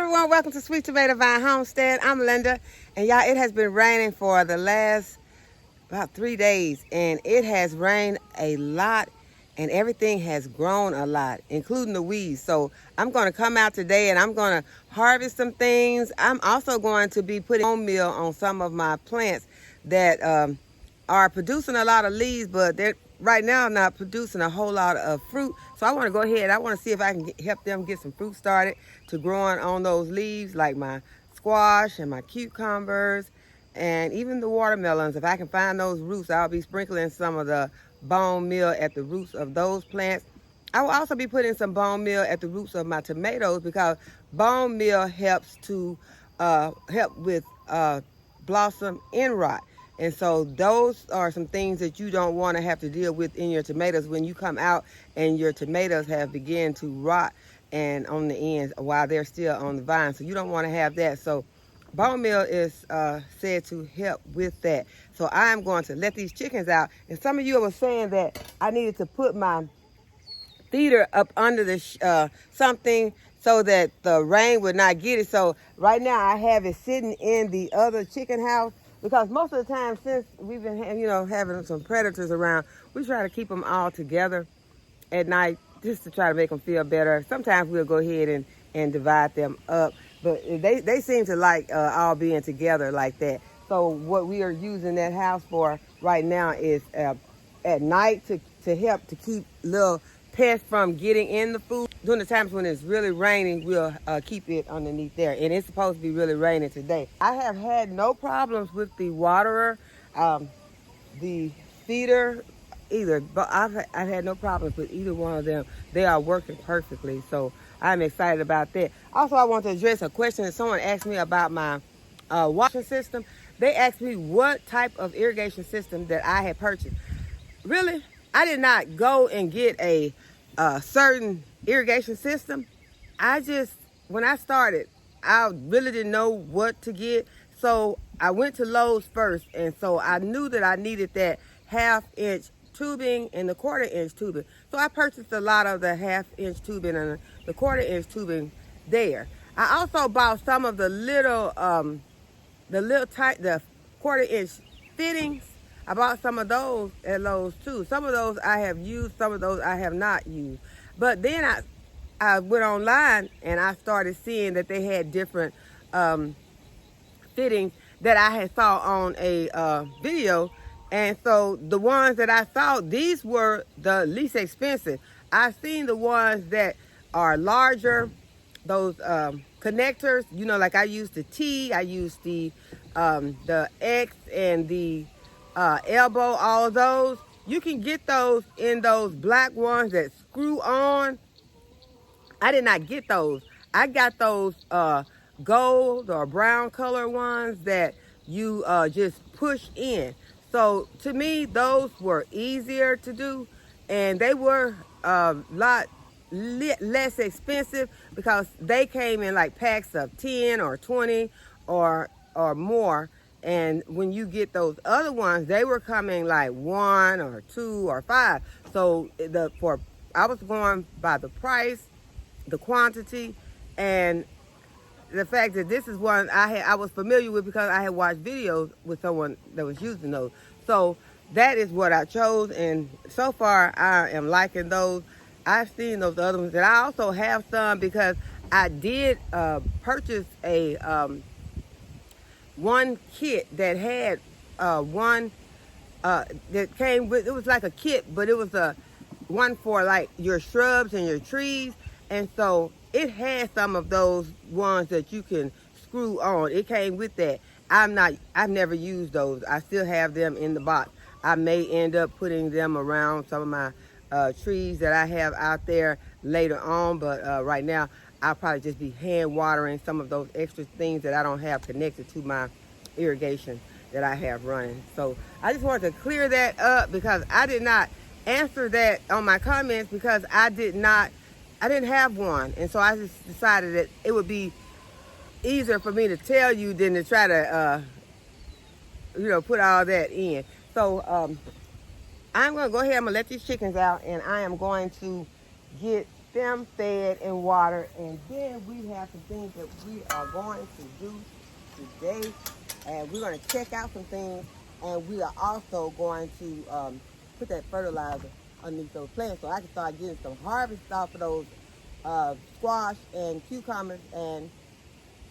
everyone, welcome to Sweet Tomato Vine Homestead. I'm Linda, and y'all, it has been raining for the last about 3 days, and it has rained a lot, and everything has grown a lot, including the weeds. So I'm going to come out today, and I'm going to harvest some things. I'm also going to be putting bone meal on some of my plants that are producing a lot of leaves, but they're right now not producing a whole lot of fruit. So I want to go ahead. I want to see if I can help them get some fruit started to growing on those leaves, like my squash and my cucumbers and even the watermelons. If I can find those roots, I'll be sprinkling some of the bone meal at the roots of those plants. I will also be putting some bone meal at the roots of my tomatoes, because bone meal helps to help with blossom end rot. And so those are some things that you don't want to have to deal with in your tomatoes when you come out and your tomatoes have begun to rot and on the ends while they're still on the vine. So you don't want to have that. So bone meal is said to help with that. So I'm going to let these chickens out. And some of you were saying that I needed to put my feeder up under the something so that the rain would not get it. So right now I have it sitting in the other chicken house, because most of the time, since we've been having some predators around, we try to keep them all together at night just to try to make them feel better. Sometimes we'll go ahead and divide them up, but they seem to like all being together like that. So what we are using that house for right now is at night to help to keep little pests from getting in the food. During the times when it's really raining, we'll keep it underneath there. And it's supposed to be really raining today. I have had no problems with the waterer, the feeder either, but I've had no problems with either one of them. They are working perfectly, so I'm excited about that. Also, I want to address a question that someone asked me about my washing system. They asked me what type of irrigation system that I had purchased. Really? I did not go and get a certain irrigation system. When I started, I really didn't know what to get. So I went to Lowe's first. And so I knew that I needed that 1/2-inch tubing and the 1/4-inch tubing. So I purchased a lot of the 1/2-inch tubing and the 1/4-inch tubing there. I also bought some of the 1/4-inch fittings. I bought some of those at Lowe's too. Some of those I have used, some of those I have not used. But then I went online and I started seeing that they had different fittings that I had saw on a video. And so the ones that I saw, these were the least expensive. I've seen the ones that are larger, those connectors, like I used the T, I used the X and the elbow, all of those. You can get those in those black ones that screw on. I did not get those. I got those gold or brown color ones that you just push in. So to me, those were easier to do, and they were a lot less expensive, because they came in like packs of 10 or 20 or more. And when you get those other ones, they were coming like 1 or 2 or 5. So I was going by the price, the quantity, and the fact that this is one I was familiar with, because I had watched videos with someone that was using those. So that is what I chose, and so far I am liking those. I've seen those other ones, and I also have some because I did purchase a one kit that had one that came with, it was like a kit, but it was a one for like your shrubs and your trees. And so it had some of those ones that you can screw on. It came with that. I've never used those. I still have them in the box. I may end up putting them around some of my trees that I have out there later on, but right now I'll probably just be hand watering some of those extra things that I don't have connected to my irrigation that I have running. So I just wanted to clear that up, because I did not answer that on my comments, because I didn't have one. And so I just decided that it would be easier for me to tell you than to try to put all that in. So I'm going to go ahead, I'm going to let these chickens out, and I am going to get them fed and watered. And then we have some things that we are going to do today. And we're going to check out some things. And we are also going to put that fertilizer underneath those plants so I can start getting some harvest off of those squash and cucumbers, and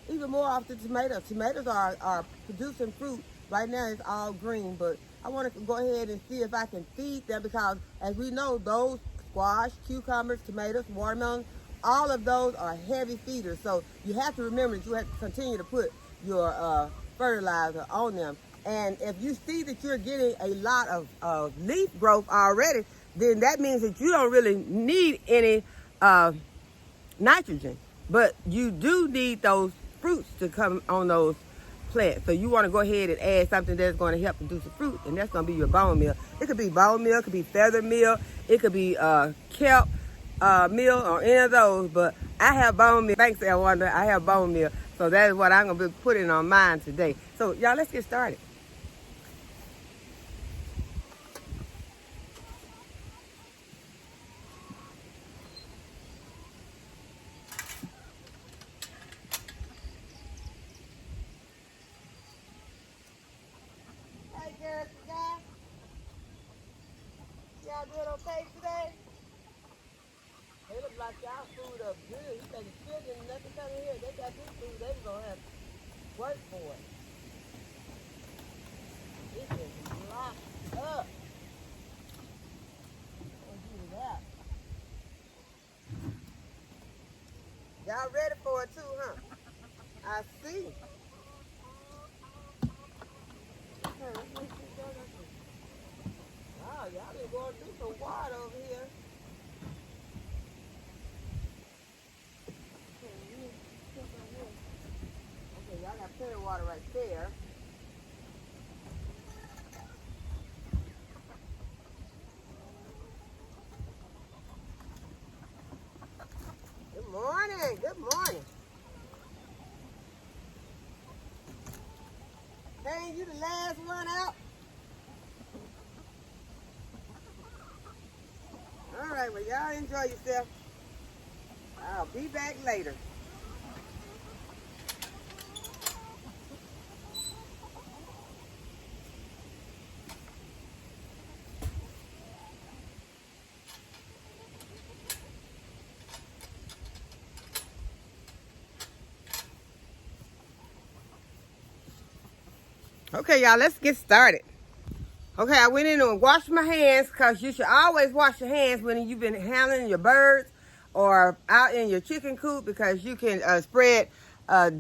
even more off the tomatoes. Tomatoes are producing fruit. Right now it's all green, but I want to go ahead and see if I can feed them, because as we know, those squash, cucumbers, tomatoes, watermelons, all of those are heavy feeders. So you have to remember that you have to continue to put your fertilizer on them. And if you see that you're getting a lot of leaf growth already, then that means that you don't really need any nitrogen. But you do need those fruits to come on those plants. So you want to go ahead and add something that's going to help produce the fruit, and that's going to be your bone meal. It could be bone meal, it could be feather meal, it could be kelp meal, or any of those. But I have bone meal. Thanks, Wanda. I have bone meal. So that is what I'm going to be putting on mine today. So y'all, let's get started. Y'all doing okay today? They look like y'all food up good. You think children, nothing coming here. They got this food, they gonna have to work for it. This is locked up. Y'all ready for it too, huh? I see. Oh, y'all been going through some water over here. Okay, y'all got plenty of water right there. Good morning. Good morning. Hey, you the last one out? All right, well, y'all enjoy yourself. I'll be back later. Okay, y'all, let's get started. Okay, I went in and washed my hands, because you should always wash your hands when you've been handling your birds or out in your chicken coop, because you can spread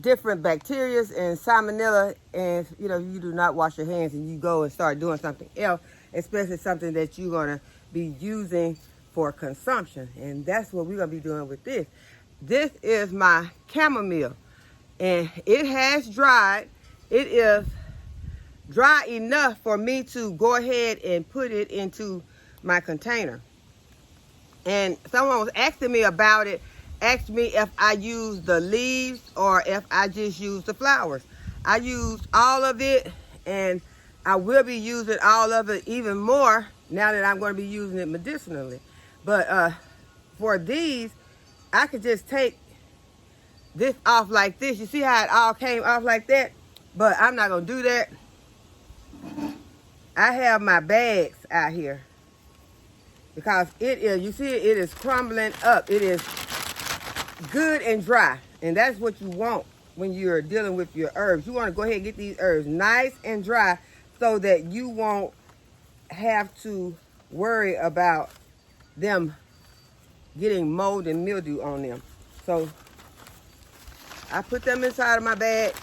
different bacteria and salmonella, and you do not wash your hands and you go and start doing something else, especially something that you're going to be using for consumption. And that's what we're going to be doing with this. This is my chamomile, and it has dried. It is dry enough for me to go ahead and put it into my container. And someone was asking me about it, asked me if I use the leaves or if I just use the flowers. I used all of it, and I will be using all of it even more now that I'm going to be using it medicinally. But for these, I could just take this off like this. You see how it all came off like that? But I'm not going to do that. I have my bags out here, because it is, you see, it is crumbling up. It is good and dry, and that's what you want when you're dealing with your herbs. You want to go ahead and get these herbs nice and dry so that you won't have to worry about them getting mold and mildew on them. So I put them inside of my bag,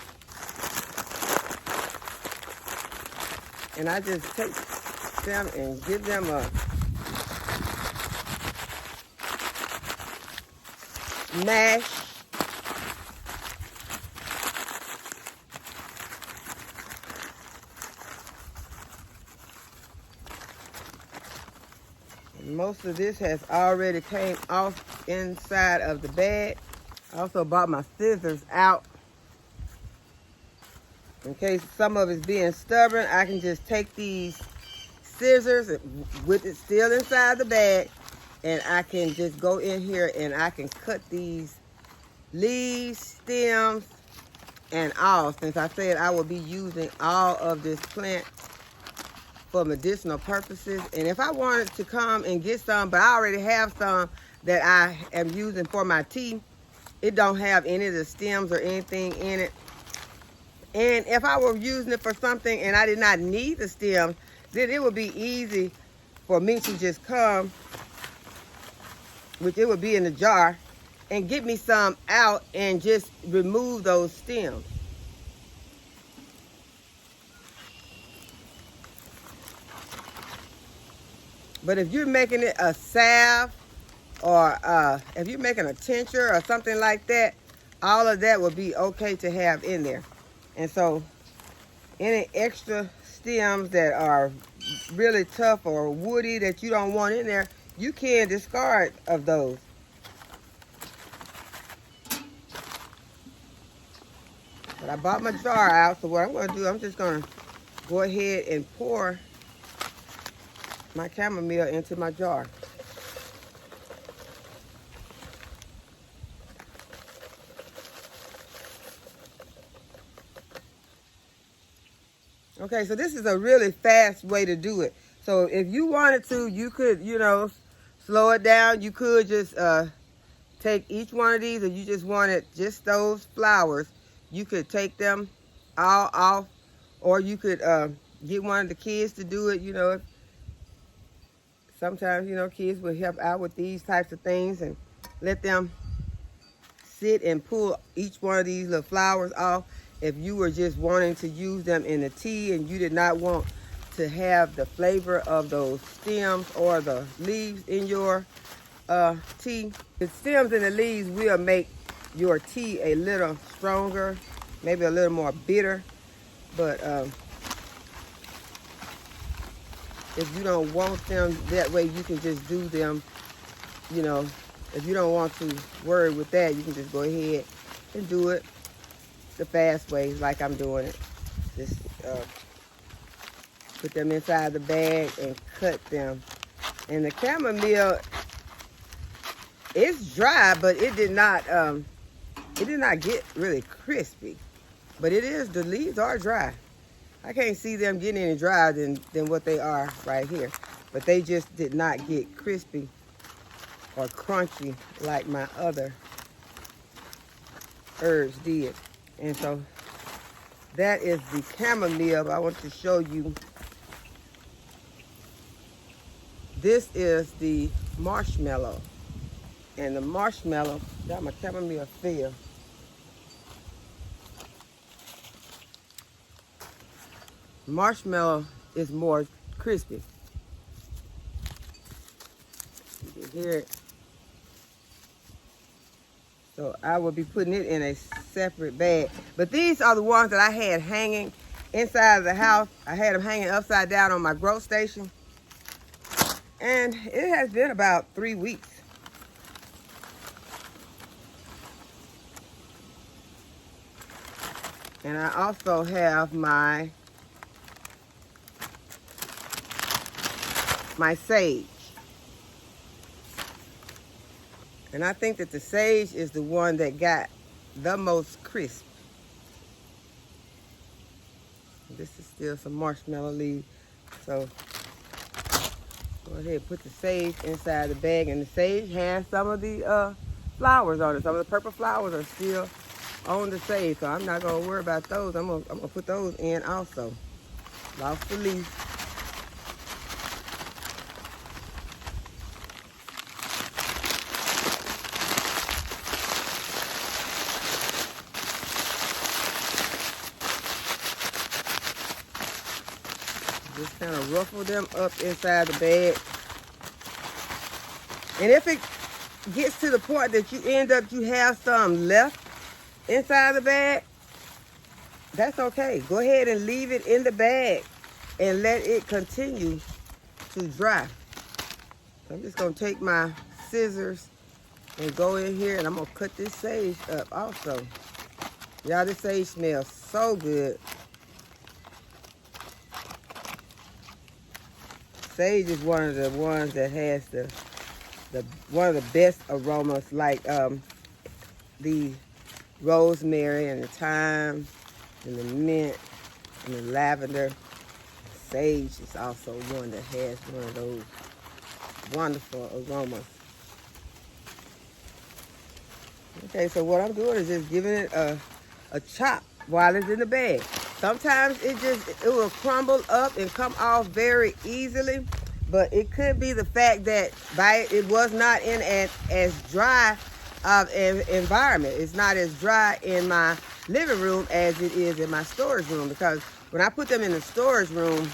and I just take them and give them a mash. And most of this has already came off inside of the bag. I also brought my scissors out. In case some of it's being stubborn, I can just take these scissors with it still inside the bag and I can just go in here and I can cut these leaves, stems, and all. Since I said I will be using all of this plant for medicinal purposes. And if I wanted to come and get some, but I already have some that I am using for my tea, it don't have any of the stems or anything in it. And if I were using it for something and I did not need the stems, then it would be easy for me to just come, which it would be in the jar, and get me some out and just remove those stems. But if you're making it a salve, or if you're making a tincture or something like that, all of that would be okay to have in there. And so any extra stems that are really tough or woody that you don't want in there, you can discard of those. But I bought my jar out, so what I'm going to do, I'm just going to go ahead and pour my chamomile into my jar. Okay, so this is a really fast way to do it. So if you wanted to, you could, you know, slow it down. You could just take each one of these, or you just wanted just those flowers, you could take them all off, or you could get one of the kids to do it. You know, sometimes, you know, kids will help out with these types of things, and let them sit and pull each one of these little flowers off. If you were just wanting to use them in the tea and you did not want to have the flavor of those stems or the leaves in your tea, the stems and the leaves will make your tea a little stronger, maybe a little more bitter. But if you don't want them that way, you can just do them, you know, if you don't want to worry with that, you can just go ahead and do it the fast way, like I'm doing it. Just put them inside the bag and cut them. And the chamomile, it's dry, but it did not get really crispy. But it is, the leaves are dry. I can't see them getting any drier than what they are right here. But they just did not get crispy or crunchy like my other herbs did. And so that is the chamomile. I want to show you. This is the marshmallow. And the marshmallow got my chamomile feel. Marshmallow is more crispy. You can hear it. So I will be putting it in a separate bag. But these are the ones that I had hanging inside of the house. I had them hanging upside down on my grow station. And it has been about 3 weeks. And I also have my sage. And I think that the sage is the one that got the most crisp. This is still some marshmallow leaves. So go ahead and put the sage inside the bag. And the sage has some of the flowers on it. Some of the purple flowers are still on the sage. So I'm not going to worry about those. I'm gonna put those in also. Lost the leaf. Just kind of ruffle them up inside the bag. And if it gets to the point that you have some left inside the bag, that's okay. Go ahead and leave it in the bag and let it continue to dry. So I'm just going to take my scissors and go in here, and I'm going to cut this sage up also. Y'all, this sage smells so good. Sage is one of the ones that has the one of the best aromas, like the rosemary and the thyme and the mint and the lavender. Sage is also one that has one of those wonderful aromas. Okay, so what I'm doing is just giving it a chop while it's in the bag. Sometimes it will crumble up and come off very easily, but it could be the fact that it was not in as dry of an environment. It's not as dry in my living room as it is in my storage room, because when I put them in the storage room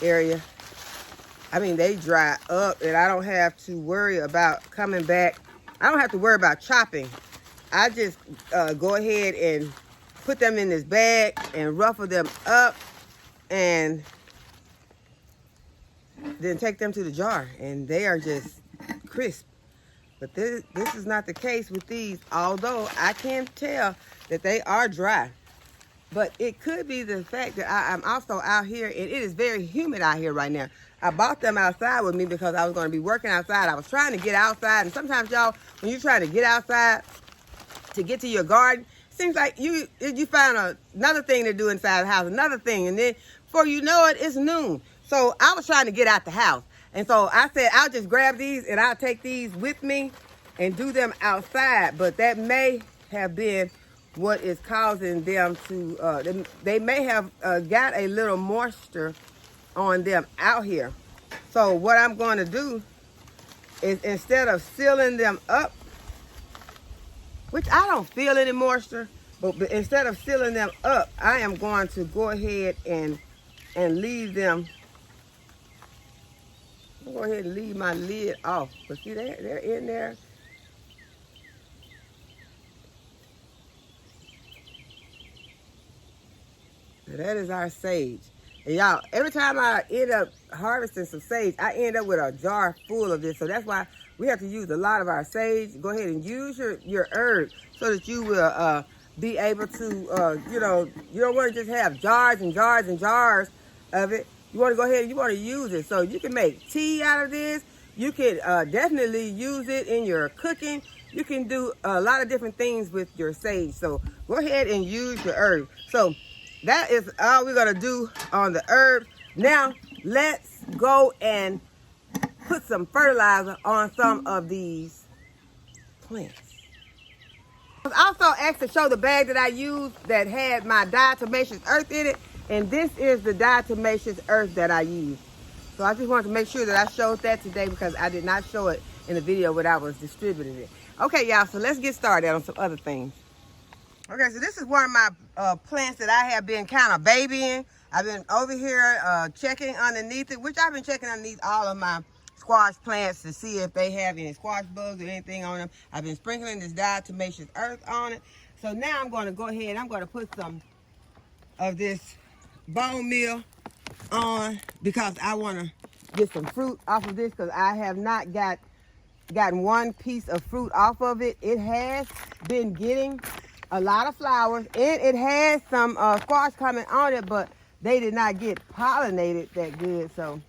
area, I mean, they dry up and I don't have to worry about coming back. I don't have to worry about chopping. I just go ahead and put them in this bag and ruffle them up and then take them to the jar, and they are just crisp. But this is not the case with these, although I can tell that they are dry. But it could be the fact that I'm also out here, and it is very humid out here right now. I bought them outside with me because I was going to be working outside. I was trying to get outside, and sometimes, y'all, when you're trying to get outside to get to your garden, it seems like you find another thing to do inside the house, another thing, and then before you know it, it's noon. So I was trying to get out the house, and so I said, I'll just grab these and I'll take these with me and do them outside. But that may have been what is causing them to, they may have got a little moisture on them out here. So what I'm going to do is, instead of sealing them up, which I don't feel any moisture, but instead of sealing them up, I am going to go ahead and leave them. I'll go ahead and leave my lid off. But see, they're in there. Now that is our sage. And y'all, every time I end up harvesting some sage, I end up with a jar full of this. So that's why we have to use a lot of our sage. Go ahead and use your herb so that you will be able to, you don't want to just have jars and jars and jars of it. You want to go ahead and you want to use it. So you can make tea out of this. You can definitely use it in your cooking. You can do a lot of different things with your sage. So go ahead and use your herb. So that is all we're going to do on the herbs. Now, let's go and put some fertilizer on some of these plants. I was also asked to show the bag that I used that had my diatomaceous earth in it. And this is the diatomaceous earth that I used. So I just wanted to make sure that I showed that today, because I did not show it in the video when I was distributing it. Okay, y'all, so let's get started on some other things. Okay, so this is one of my plants that I have been kind of babying. I've been over here checking underneath it, which I've been checking underneath all of my squash plants to see if they have any squash bugs or anything on them. I've been sprinkling this diatomaceous earth on it. So now I'm going to go ahead and I'm going to put some of this bone meal on, because I want to get some fruit off of this, because I have not gotten one piece of fruit off of it. It has been getting a lot of flowers, and it has some squash coming on it, but they did not get pollinated that good. So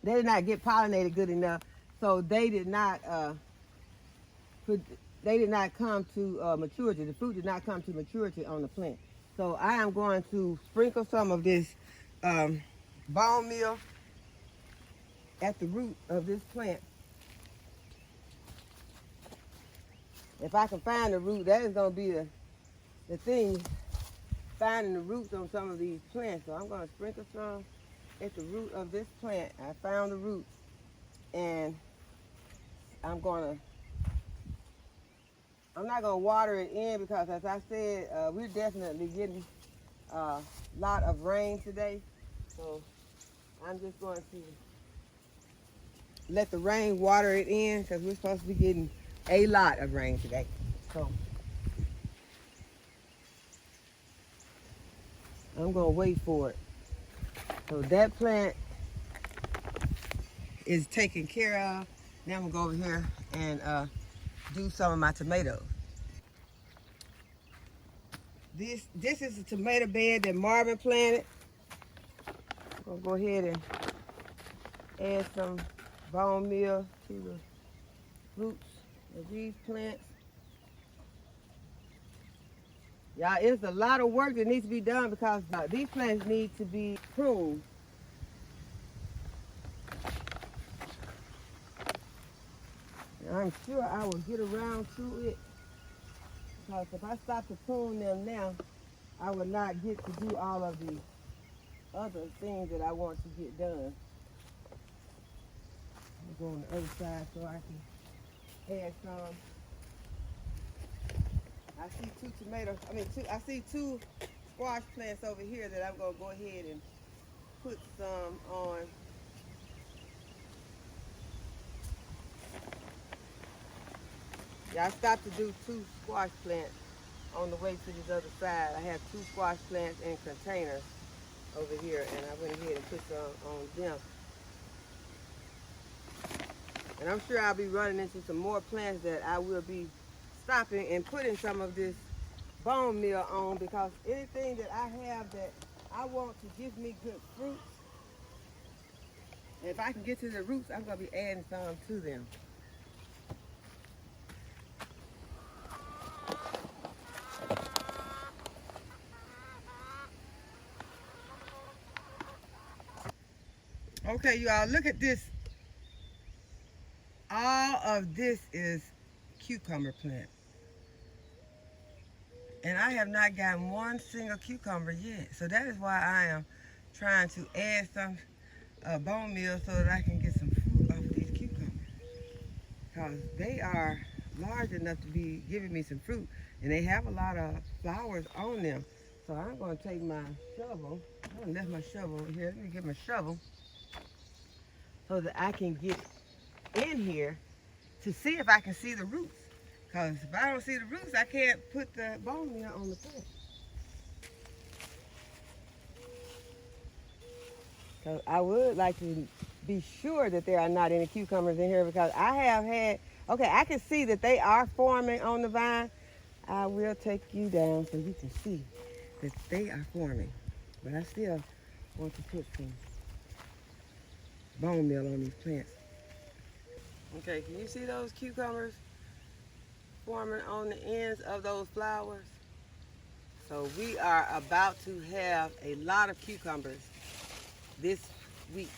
they did not get pollinated good enough. So they did not come to maturity. The fruit did not come to maturity on the plant. So I am going to sprinkle some of this bone meal at the root of this plant. If I can find the root, that is going to be the thing, finding the roots on some of these plants. So I'm going to sprinkle some at the root of this plant. I found the roots, and I'm not going to water it in, because as I said, we're definitely getting a lot of rain today. So I'm just going to let the rain water it in, because we're supposed to be getting a lot of rain today. So I'm going to wait for it. So that plant is taken care of. Now I'm going to go over here and do some of my tomatoes. This is a tomato bed that Marvin planted. I'm going to go ahead and add some bone meal to roots of these plants. Y'all, it's a lot of work that needs to be done because these plants need to be pruned. And I'm sure I will get around to it because if I stop to prune them now, I will not get to do all of the other things that I want to get done. I'm going to go on the other side so I can add some. I see I see two squash plants over here that I'm going to go ahead and put some on. Yeah, I stopped to do 2 squash plants on the way to this other side. I have 2 squash plants in containers over here, and I went ahead and put some on them. And I'm sure I'll be running into some more plants that I will be stopping and putting some of this bone meal on, because anything that I have that I want to give me good fruits, and if I can get to the roots, I'm going to be adding some to them. Okay, you all, look at this. All of this is cucumber plant. And I have not gotten one single cucumber yet. So that is why I am trying to add some bone meal so that I can get some fruit off of these cucumbers. Because they are large enough to be giving me some fruit. And they have a lot of flowers on them. So I'm going to take my shovel. I left my shovel over here. Let me get my shovel so that I can get in here to see if I can see the roots. Because if I don't see the roots, I can't put the bone meal on the plant. So I would like to be sure that there are not any cucumbers in here, because I have had, okay, I can see that they are forming on the vine. I will take you down so you can see that they are forming. But I still want to put some bone meal on these plants. Okay, can you see those cucumbers forming on the ends of those flowers? So we are about to have a lot of cucumbers this week.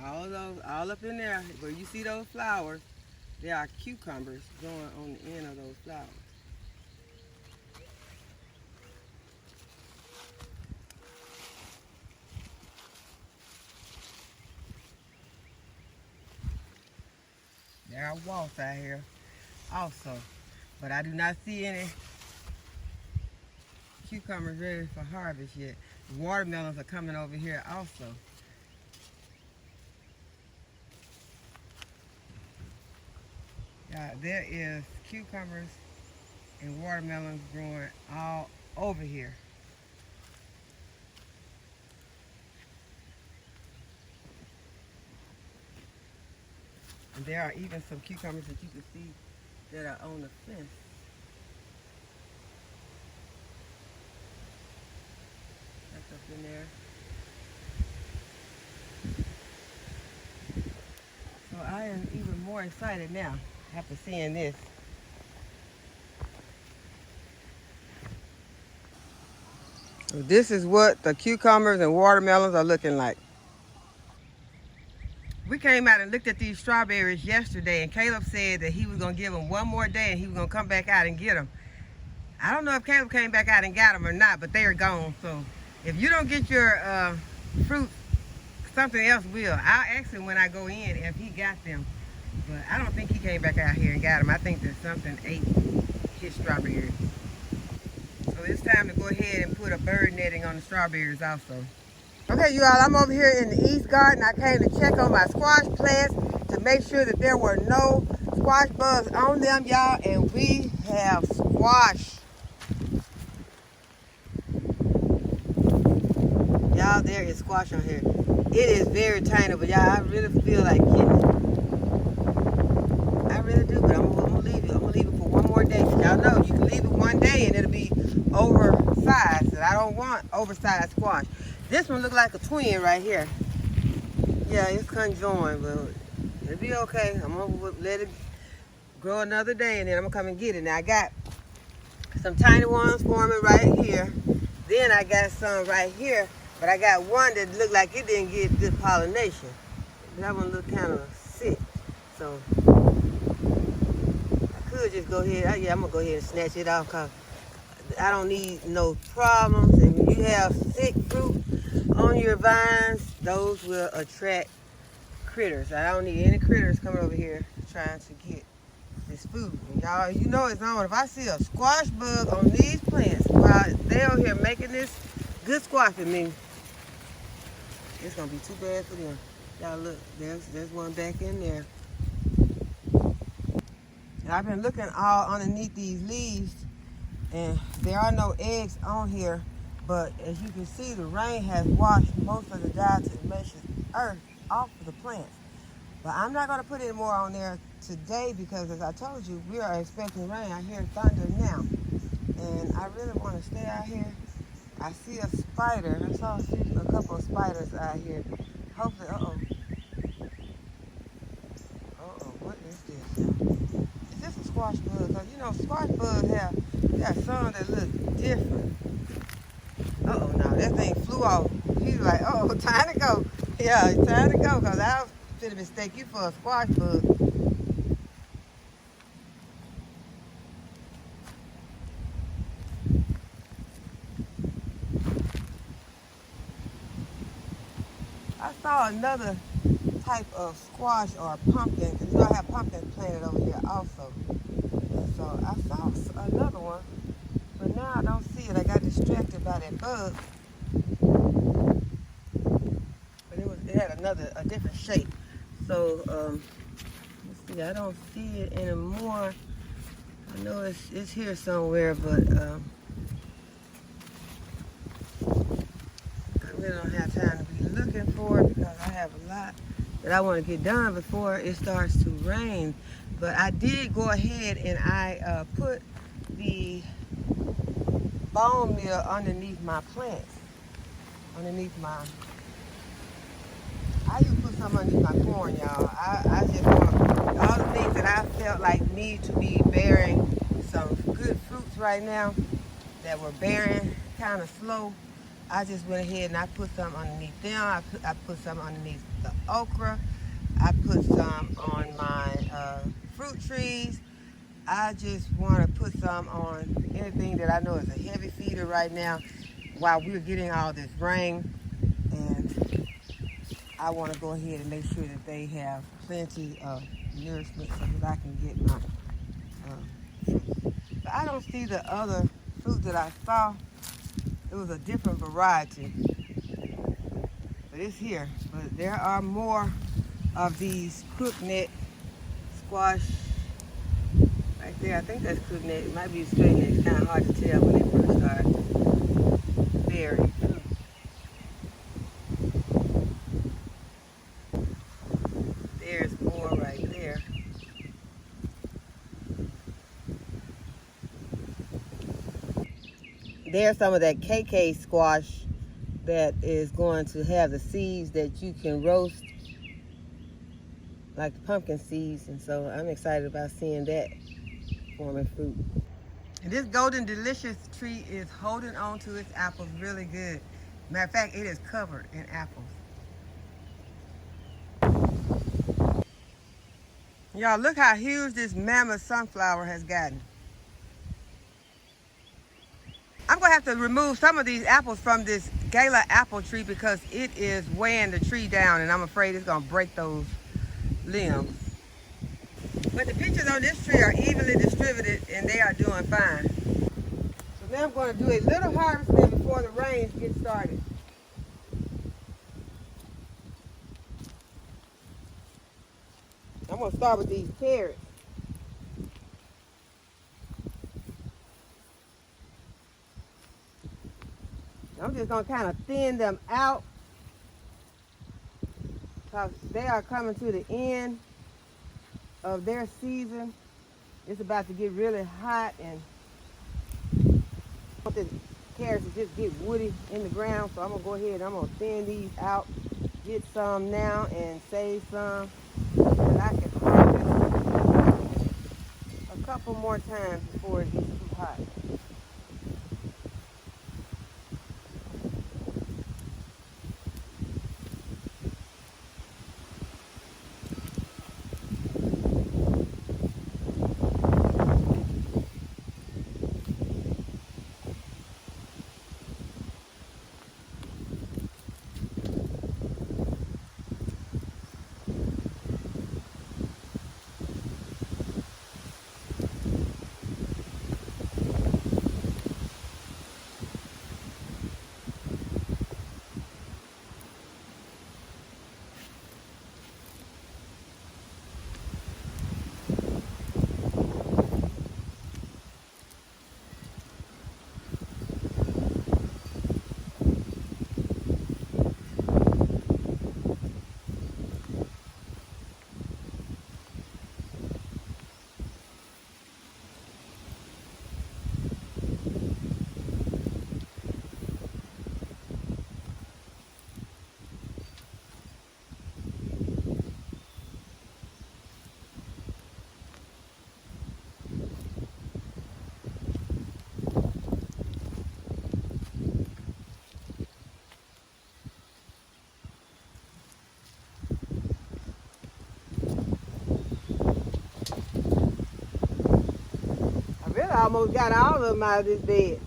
All those, all up in there where you see those flowers, there are cucumbers growing on the end of those flowers. There are wasps out here also, but I do not see any cucumbers ready for harvest yet. The watermelons are coming over here also. There is cucumbers and watermelons growing all over here. And there are even some cucumbers that you can see that are on the fence. That's up in there. So I am even more excited now after seeing this. So this is what the cucumbers and watermelons are looking like. We came out and looked at these strawberries yesterday, and Caleb said that he was going to give them one more day and he was going to come back out and get them. I don't know if Caleb came back out and got them or not, but they are gone. So if you don't get your fruit, something else will. I'll ask him when I go in if he got them. But I don't think he came back out here and got them. I think that something ate his strawberries. So it's time to go ahead and put a bird netting on the strawberries also. Okay, you all, I'm over here in the East Garden. I came to check on my squash plants to make sure that there were no squash bugs on them, y'all, and we have squash. Y'all, there is squash on here. It is very tiny, but y'all, I really feel like getting it. I really do, but I'm gonna leave it. I'm gonna leave it for one more day. Y'all know you can leave it one day and it'll be oversized, and I don't want oversized squash. This one looks like a twin right here. Yeah, it's conjoined, but it'll be okay. I'm gonna let it grow another day, and then I'm gonna come and get it. Now I got some tiny ones forming right here. Then I got some right here, but I got one that looked like it didn't get good pollination. That one looked kind of sick. So I could just go ahead. Yeah, I'm gonna go ahead and snatch it off because I don't need no problems. And when you have sick fruit on your vines, those will attract critters. I don't need any critters coming over here trying to get this food. Y'all, you know it's on. If I see a squash bug on these plants while they're over here making this good squash with me, it's gonna be too bad for them. Y'all look, there's one back in there. And I've been looking all underneath these leaves, and there are no eggs on here, but as you can see, the rain has washed most of the diatomaceous earth off of the plants. But I'm not gonna put any more on there today because, as I told you, we are expecting rain. I hear thunder now, and I really want to stay out here. I see a spider. I saw a couple of spiders out here. Hopefully, what is this? Is this a squash bug? Because you know, squash bugs got some that look different. No, that thing flew off. He's like, time to go. Yeah, it's time to go because I was finna mistake you for a squash bug. I saw another type of squash or pumpkin, because you know I have pumpkins planted over here also. And so I saw another one, but now I don't see it. I got distracted by that bug. But it had a different shape. So let's see, I don't see it anymore. I know it's here somewhere, but I really don't have time to be looking for it because I have a lot that I want to get done before it starts to rain. But I did go ahead and I put the bone meal underneath my plants, I used to put some underneath my corn, y'all. I just want all the things that I felt like need to be bearing some good fruits right now that were bearing kind of slow. I just went ahead and I put some underneath them. I put some underneath the okra. I put some on my fruit trees. I just want to put some on anything that I know is a heavy feeder right now while we're getting all this rain. And I want to go ahead and make sure that they have plenty of nourishment so that I can get my fruit. But I don't see the other fruit that I saw. It was a different variety. But it's here. But there are more of these crookneck squash right there. I think that's crookneck. It might be straight neck. It's kind of hard to tell when they first start bearing. There's more right there. There's some of that KK squash that is going to have the seeds that you can roast, like the pumpkin seeds, and so I'm excited about seeing that forming fruit. And this golden delicious tree is holding on to its apples really good. Matter of fact, it is covered in apples. Y'all, look how huge this mammoth sunflower has gotten. I'm gonna have to remove some of these apples from this gala apple tree because it is weighing the tree down, and I'm afraid it's gonna break those limbs. But the peaches on this tree are evenly distributed and they are doing fine. So now I'm gonna do a little harvesting before the rains get started. I'm gonna start with these carrots. I'm just gonna kind of thin them out because they are coming to the end of their season. It's about to get really hot, and I want the carrots to just get woody in the ground. So I'm gonna go ahead and I'm gonna thin these out get some now and save some, and I can harvest a couple more times before it gets too hot. I almost got all of them out of this bed.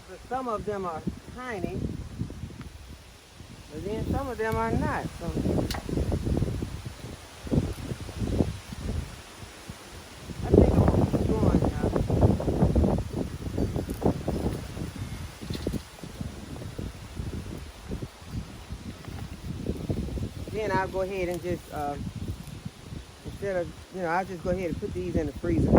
But some of them are tiny, but then some of them are not. So I think I'm gonna keep going now. Then I'll go ahead and just, instead of, I'll just go ahead and put these in the freezer.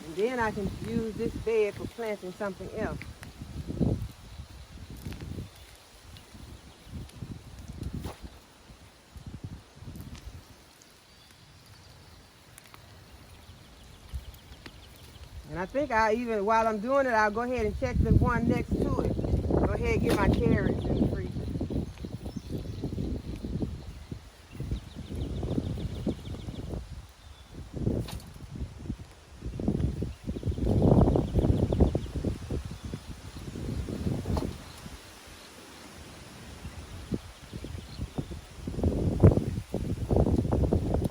And then I can use this bed for planting something else. And I think while I'm doing it, I'll go ahead and check the one next to it. Go ahead and get my carrots in the freezer.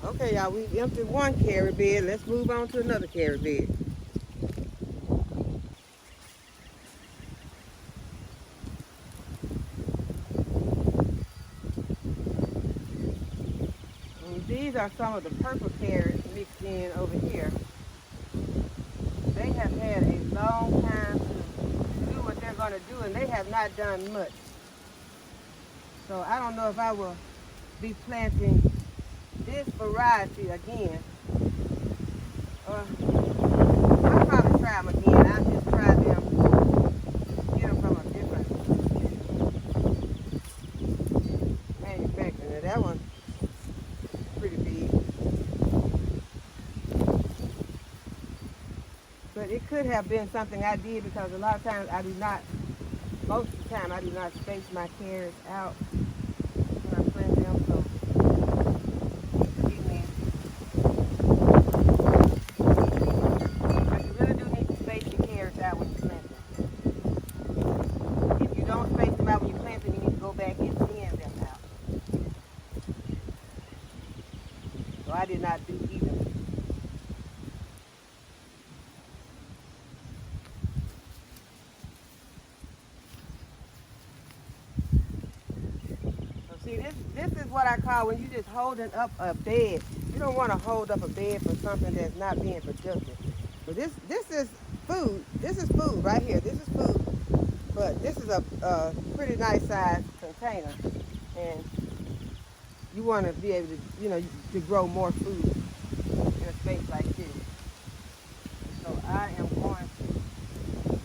Okay, y'all, we emptied one carrot bed. Let's move on to another carrot bed. These are some of the purple carrots mixed in over here. They have had a long time to do what they're going to do, and they have not done much. So I don't know if I will be planting this variety again. I'll probably try them again. I'll just try them, get them from a different manufacturer. Now that one's pretty big. But it could have been something I did, because a lot of times most of the time I do not space my carrots out when I plant them. So excuse me. But you really do need to space your carrots out when you plant them. If you don't space them out when you plant them, you need to go back and thin them out. So I did not do either. See, this is what I call when you just holding up a bed. You don't want to hold up a bed for something that's not being productive. But this is food. This is food right here. This is food. But this is a pretty nice sized container. And you want to be able to, to grow more food in a space like this. So I am going to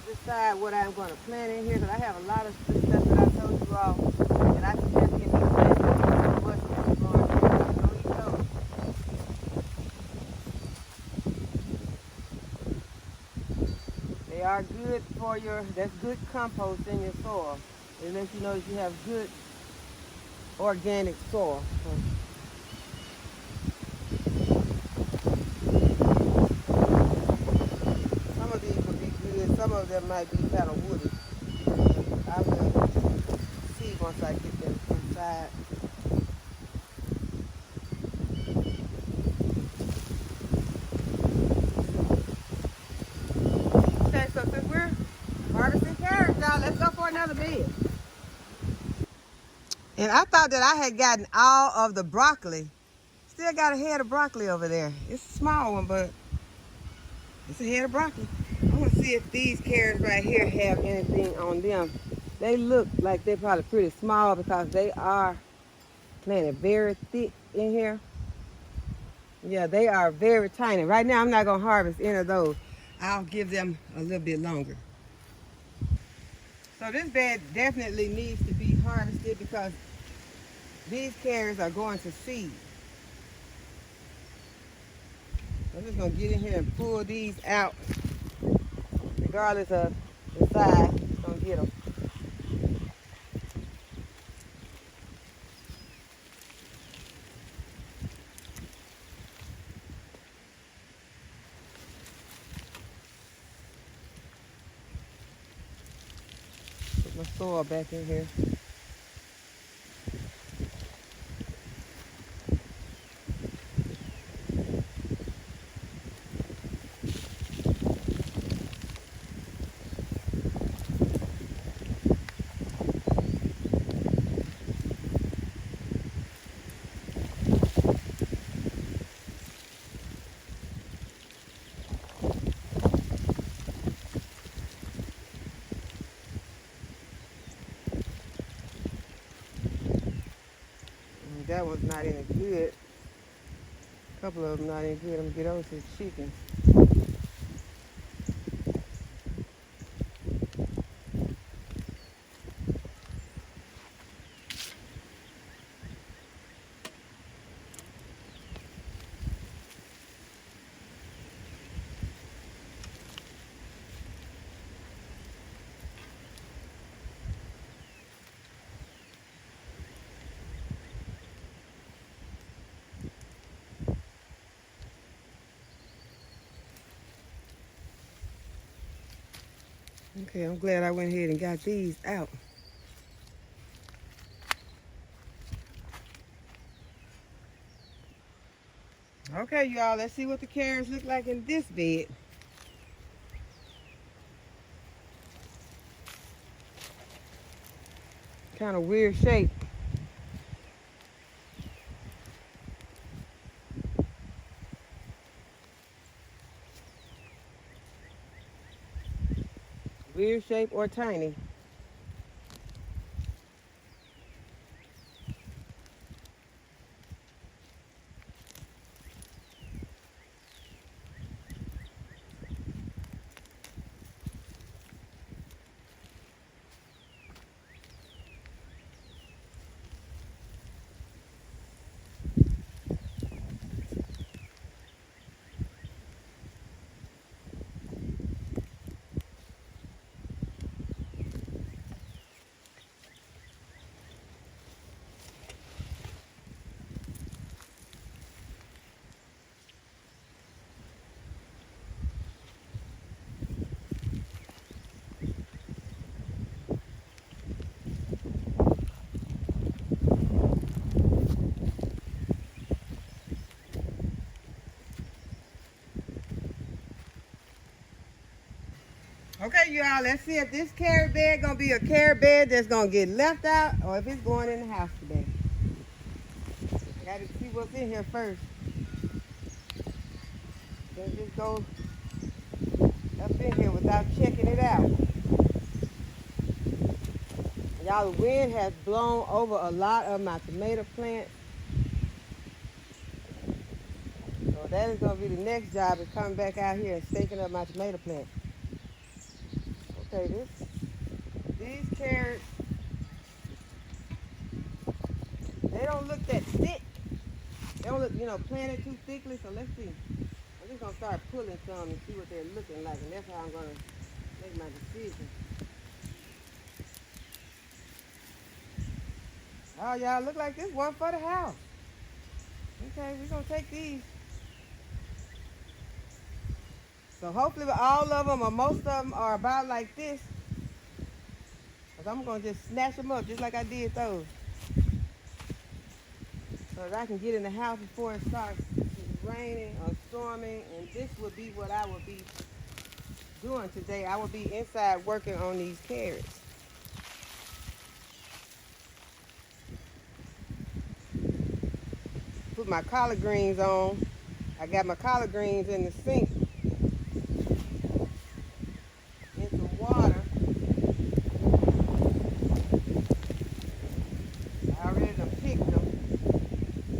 decide what I'm going to plant in here, because I have a lot of stuff that I told you all that I suggest getting planted. What's going on? They are good for that's good compost in your soil. It lets you know that you have good organic soil. So, some of these will be good, some of them might be kind of woody. I will see once I get them inside. Okay, so since we're harvesting carrots now, let's go for another bed. And I thought that I had gotten all of the broccoli. Still got a head of broccoli over there. It's a small one, but it's a head of broccoli. I want to see if these carrots right here have anything on them. They look like they're probably pretty small because they are planted very thick in here. Yeah, they are very tiny. Right now, I'm not going to harvest any of those. I'll give them a little bit longer. So this bed definitely needs to be harvested because these carrots are going to seed. I'm just going to get in here and pull these out. Regardless of the size, just going to get them. Put my soil back in here. That one's not any good. A couple of them not any good. I'm gonna get those to the chickens. Okay, I'm glad I went ahead and got these out. Okay, y'all, let's see what the carrots look like in this bed. Kind of weird shape. Weird shape or tiny. Okay, y'all, let's see if this carrot bed gonna be a carrot bed that's gonna get left out or if it's going in the house today. I gotta see what's in here first. Can't just go up in here without checking it out. Y'all, the wind has blown over a lot of my tomato plants. So that is gonna be the next job, is coming back out here and staking up my tomato plants. Okay, these carrots, they don't look that thick. They don't look, planted too thickly, so let's see. I'm just gonna start pulling some and see what they're looking like, and that's how I'm gonna Make my decision. Oh, y'all, look like this one for the house. Okay, we're gonna take these. So hopefully all of them or most of them are about like this. Cause I'm gonna just snatch them up just like I did those. So that I can get in the house before it starts raining or storming. And this would be what I would be doing today. I will be inside working on these carrots. Put my collard greens on. I got my collard greens in the sink. In some water. I already done picked them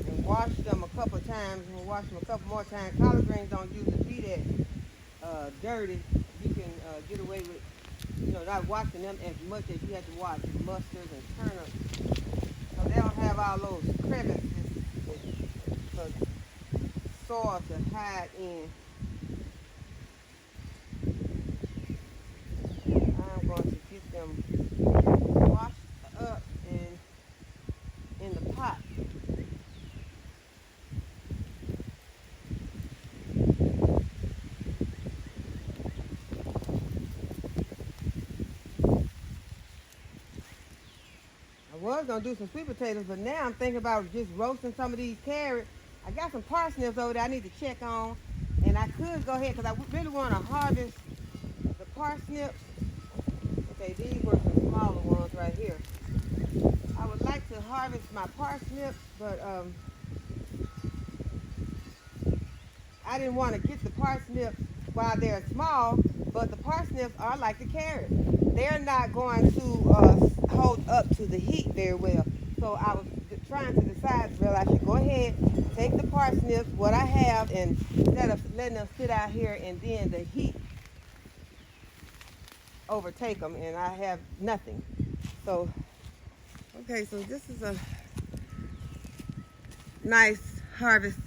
and washed them a couple times. I'm gonna wash them a couple more times. Collard greens don't usually be that dirty. You can get away with, not washing them as much as you have to wash mustards and turnips. So they don't have all those crevices for soil to hide in. I'm going to get them washed up in the pot. I was going to do some sweet potatoes, but now I'm thinking about just roasting some of these carrots. I got some parsnips over there I need to check on, and I could go ahead because I really want to harvest the parsnips. Okay, these were some smaller ones right here. I would like to harvest my parsnips, but I didn't want to get the parsnips while they're small, but the parsnips are like the carrots. They're not going to hold up to the heat very well. So I was trying to decide whether I should go ahead, take the parsnips, what I have, and instead of letting them sit out here and then the heat overtake them and I have nothing. So, okay, so this is a nice harvest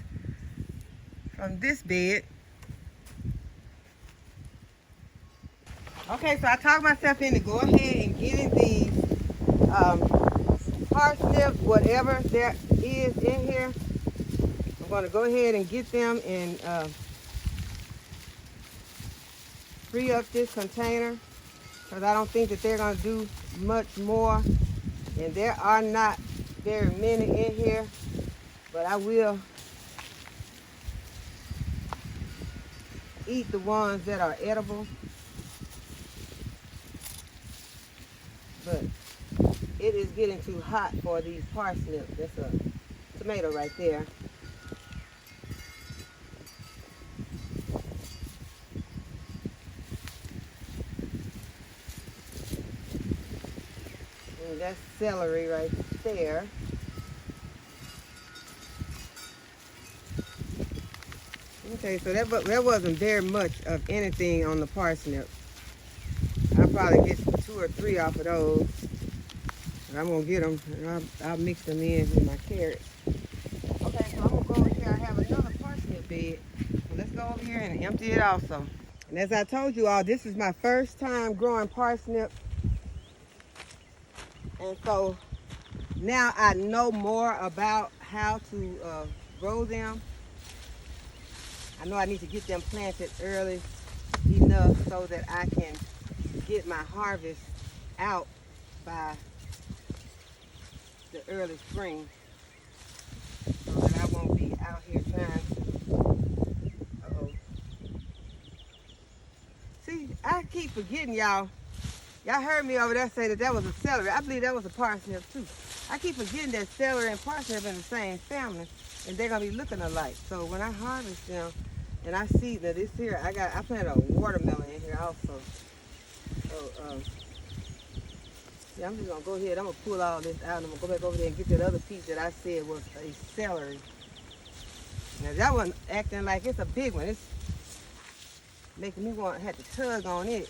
from this bed. Okay, so I talked myself into go ahead and getting these parsnips, whatever there is in here. I'm going to go ahead and get them and free up this container because I don't think that they're going to do much more. And there are not very many in here, but I will eat the ones that are edible. But it is getting too hot for these parsnips. That's a tomato right there. And that's celery right there. Okay, so there wasn't very much of anything on the parsnip. I'll probably get 2 or 3 off of those. I'm going to get them and I'll mix them in with my carrots. Okay, so I'm going to go over here. I have another parsnip bed. So let's go over here and empty it also. And as I told you all, this is my first time growing parsnip. And so now I know more about how to grow them. I know I need to get them planted early enough so that I can get my harvest out by the early spring so that I won't be out here trying to, See, I keep forgetting y'all. Y'all heard me over there say that was a celery. I believe that was a parsnip too. I keep forgetting that celery and parsnip in the same family and they're gonna be looking alike. So when I harvest them and I see that this here, I planted a watermelon in here also. So yeah, I'm just gonna go ahead. I'm gonna pull all this out. And I'm gonna go back over there and get that other piece that I said was a celery. Now that one acting like it's a big one. It's making me have to tug on it.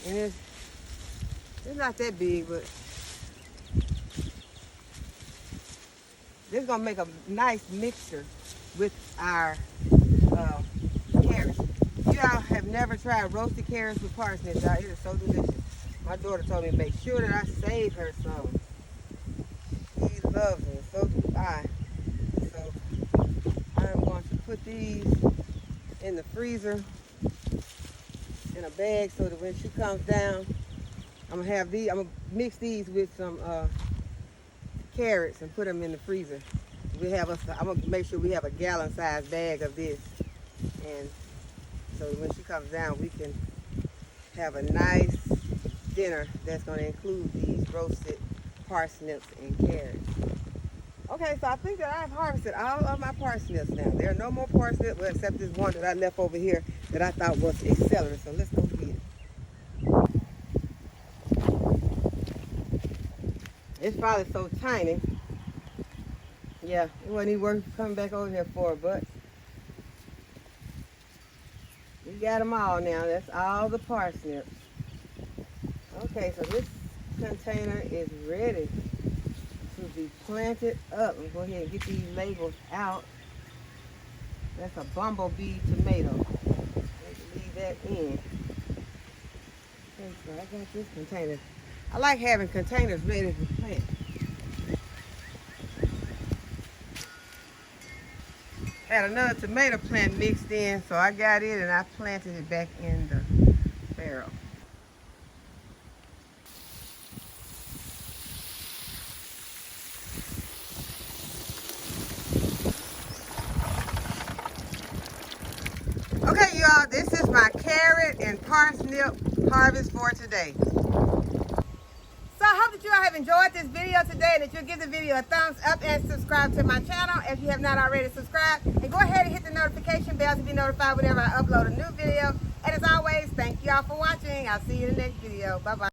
And it's not that big, but this is gonna make a nice mixture with our carrots. You all have have never tried roasted carrots with parsnips, y'all. It is so delicious. My daughter told me to make sure that I save her some. She loves them, so do I. So I'm going to put these in the freezer in a bag so that when she comes down, I'm gonna mix these with some carrots and put them in the freezer. I'm gonna make sure we have a gallon-sized bag of this, and so when she comes down, we can have a nice dinner that's gonna include these roasted parsnips and carrots. Okay, so I think that I've harvested all of my parsnips now. There are no more parsnips, well, except this one that I left over here that I thought was a celery. So let's go get it. It's probably so tiny. Yeah, it wasn't even worth coming back over here for, but we got them all now. That's all the parsnips. Okay, so this container is ready to be planted up. I'm going to go ahead and get these labels out. That's a bumblebee tomato. Let's leave that in. Okay, so I got this container. I like having containers ready to plant. Had another tomato plant mixed in, so I got it and I planted it back in the barrel. Okay, y'all, this is my carrot and parsnip harvest for today. So I hope that you all have enjoyed this video today and that you'll give the video a thumbs up and subscribe to my channel if you have not already subscribed. And go ahead and hit the notification bell to be notified whenever I upload a new video. And as always, thank you all for watching. I'll see you in the next video. Bye-bye.